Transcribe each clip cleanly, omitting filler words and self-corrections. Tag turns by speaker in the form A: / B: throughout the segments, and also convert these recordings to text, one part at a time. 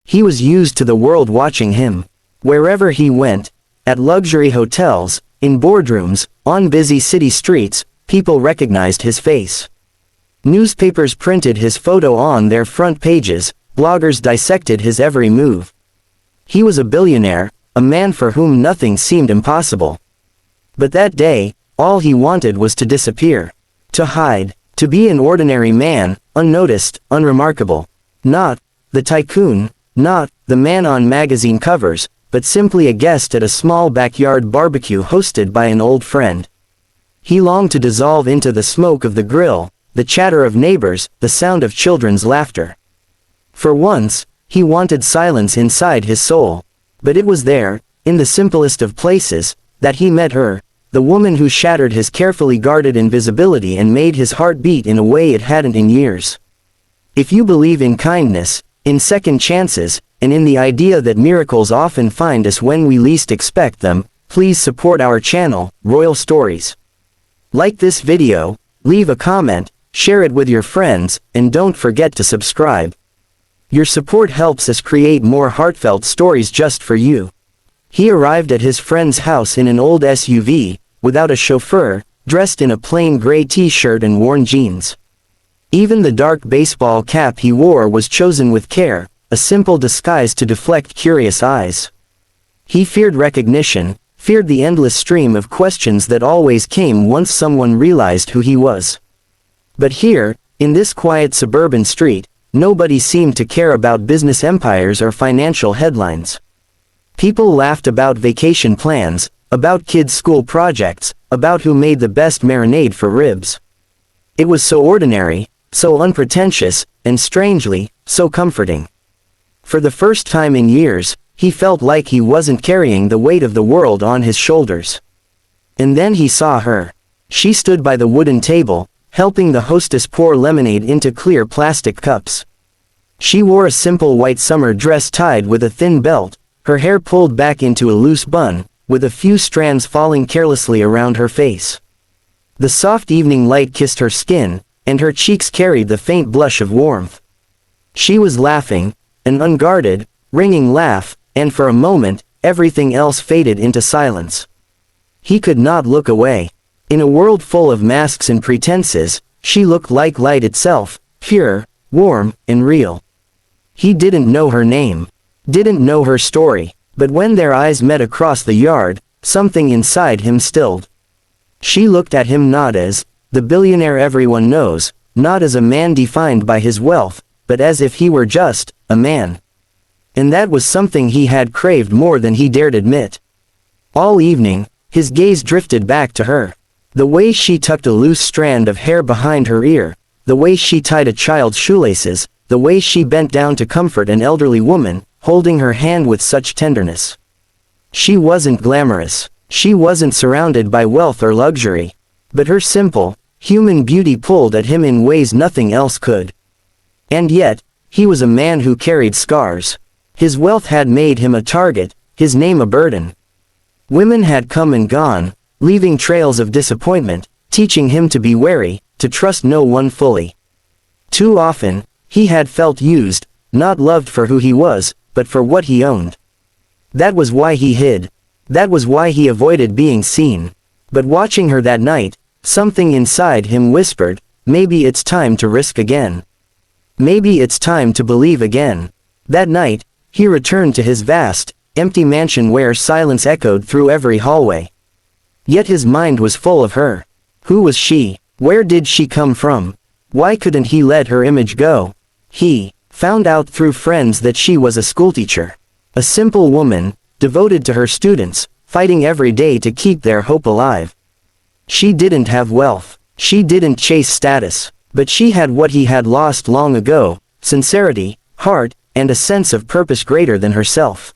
A: He was used to the world watching him. Wherever he went, at luxury hotels, in boardrooms, on busy city streets, people recognized his face. Newspapers printed his photo on their front pages, bloggers dissected his every move. He was a billionaire, a man for whom nothing seemed impossible. But that day, all he wanted was to disappear. To hide, to be an ordinary man, unnoticed, unremarkable. Not the tycoon, not the man on magazine covers, but simply a guest at a small backyard barbecue hosted by an old friend. He longed to dissolve into the smoke of the grill, the chatter of neighbors, the sound of children's laughter. For once, he wanted silence inside his soul. But it was there, in the simplest of places, that he met her, the woman who shattered his carefully guarded invisibility and made his heart beat in a way it hadn't in years. If you believe in kindness, in second chances, and in the idea that miracles often find us when we least expect them, please support our channel, Royal Stories. Like this video, leave a comment, share it with your friends, and don't forget to subscribe. Your support helps us create more heartfelt stories just for you. He arrived at his friend's house in an old SUV, without a chauffeur, dressed in a plain gray t-shirt and worn jeans. Even the dark baseball cap he wore was chosen with care, a simple disguise to deflect curious eyes. He feared recognition, feared the endless stream of questions that always came once someone realized who he was. But here, in this quiet suburban street, nobody seemed to care about business empires or financial headlines. People laughed about vacation plans, about kids' school projects, about who made the best marinade for ribs. It was so ordinary, so unpretentious, and strangely, so comforting. For the first time in years, he felt like he wasn't carrying the weight of the world on his shoulders. And then he saw her. She stood by the wooden table, helping the hostess pour lemonade into clear plastic cups. She wore a simple white summer dress tied with a thin belt, her hair pulled back into a loose bun, with a few strands falling carelessly around her face. The soft evening light kissed her skin, and her cheeks carried the faint blush of warmth. She was laughing, an unguarded, ringing laugh, and for a moment, everything else faded into silence. He could not look away. In a world full of masks and pretenses, she looked like light itself, pure, warm, and real. He didn't know her name, didn't know her story, but when their eyes met across the yard, something inside him stilled. She looked at him not as the billionaire everyone knows, not as a man defined by his wealth, but as if he were just a man. And that was something he had craved more than he dared admit. All evening, his gaze drifted back to her. The way she tucked a loose strand of hair behind her ear, the way she tied a child's shoelaces, the way she bent down to comfort an elderly woman, holding her hand with such tenderness. She wasn't glamorous. She wasn't surrounded by wealth or luxury. But her simple, human beauty pulled at him in ways nothing else could. And yet, he was a man who carried scars. His wealth had made him a target, his name a burden. Women had come and gone, leaving trails of disappointment, teaching him to be wary, to trust no one fully. Too often, he had felt used, not loved for who he was, but for what he owned. That was why he hid. That was why he avoided being seen. But watching her that night, something inside him whispered, maybe it's time to risk again. Maybe it's time to believe again. That night, he returned to his vast, empty mansion where silence echoed through every hallway. Yet his mind was full of her. Who was she? Where did she come from? Why couldn't he let her image go? He found out through friends that she was a schoolteacher. A simple woman, devoted to her students, fighting every day to keep their hope alive. She didn't have wealth. She didn't chase status. But she had what he had lost long ago, sincerity, heart, and a sense of purpose greater than herself.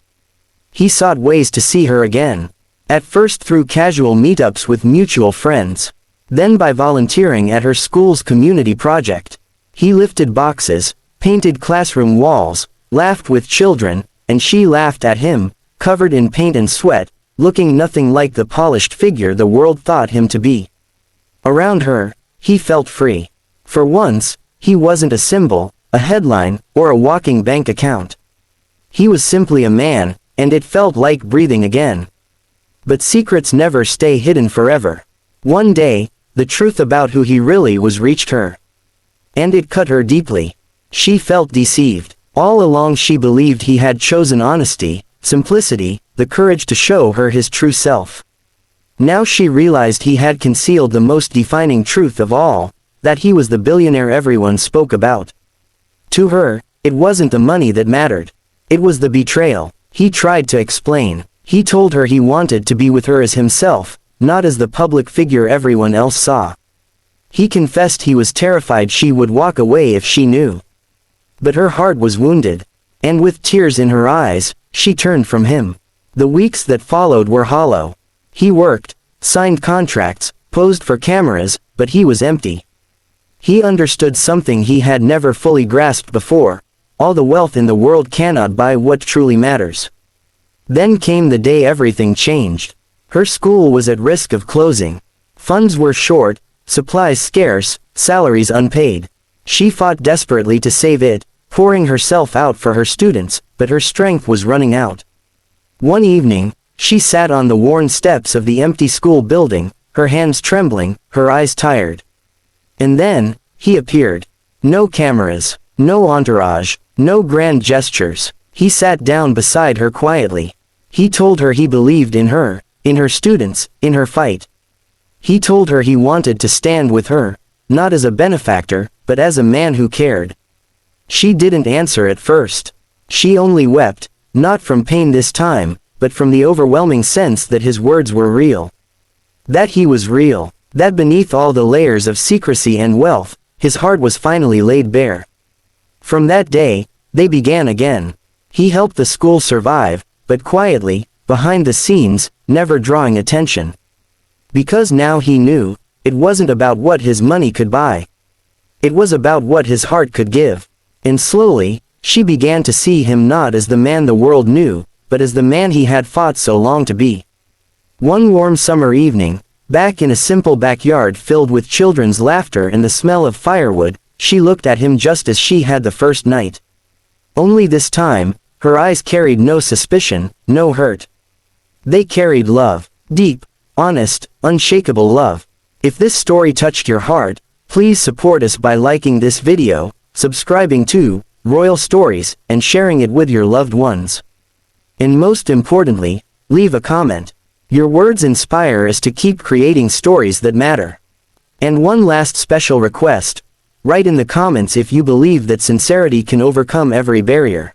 A: He sought ways to see her again. At first through casual meetups with mutual friends. Then by volunteering at her school's community project. He lifted boxes, painted classroom walls, laughed with children, and she laughed at him, covered in paint and sweat, looking nothing like the polished figure the world thought him to be. Around her, he felt free. For once, he wasn't a symbol, a headline, or a walking bank account. He was simply a man, and it felt like breathing again. But secrets never stay hidden forever. One day, the truth about who he really was reached her. And it cut her deeply. She felt deceived. All along she believed he had chosen honesty, simplicity, the courage to show her his true self. Now she realized he had concealed the most defining truth of all, that he was the billionaire everyone spoke about. To her, it wasn't the money that mattered. It was the betrayal. He tried to explain. He told her he wanted to be with her as himself, not as the public figure everyone else saw. He confessed he was terrified she would walk away if she knew. But her heart was wounded, and with tears in her eyes, she turned from him. The weeks that followed were hollow. He worked, signed contracts, posed for cameras, but he was empty. He understood something he had never fully grasped before: all the wealth in the world cannot buy what truly matters. Then came the day everything changed. Her school was at risk of closing. Funds were short, supplies scarce, salaries unpaid. She fought desperately to save it, pouring herself out for her students, but her strength was running out. One evening, she sat on the worn steps of the empty school building, her hands trembling, her eyes tired. And then, he appeared. No cameras, no entourage, no grand gestures. He sat down beside her quietly. He told her he believed in her students, in her fight. He told her he wanted to stand with her, not as a benefactor, but as a man who cared. She didn't answer at first. She only wept, not from pain this time, but from the overwhelming sense that his words were real. That he was real, that beneath all the layers of secrecy and wealth, his heart was finally laid bare. From that day, they began again. He helped the school survive, but quietly, behind the scenes, never drawing attention. Because now he knew, it wasn't about what his money could buy. It was about what his heart could give. And slowly, she began to see him not as the man the world knew, but as the man he had fought so long to be. One warm summer evening, back in a simple backyard filled with children's laughter and the smell of firewood, she looked at him just as she had the first night. Only this time, her eyes carried no suspicion, no hurt. They carried love, deep, honest, unshakable love. If this story touched your heart, please support us by liking this video, subscribing to Royal Stories, and sharing it with your loved ones. And most importantly, leave a comment. Your words inspire us to keep creating stories that matter. And one last special request: write in the comments if you believe that sincerity can overcome every barrier.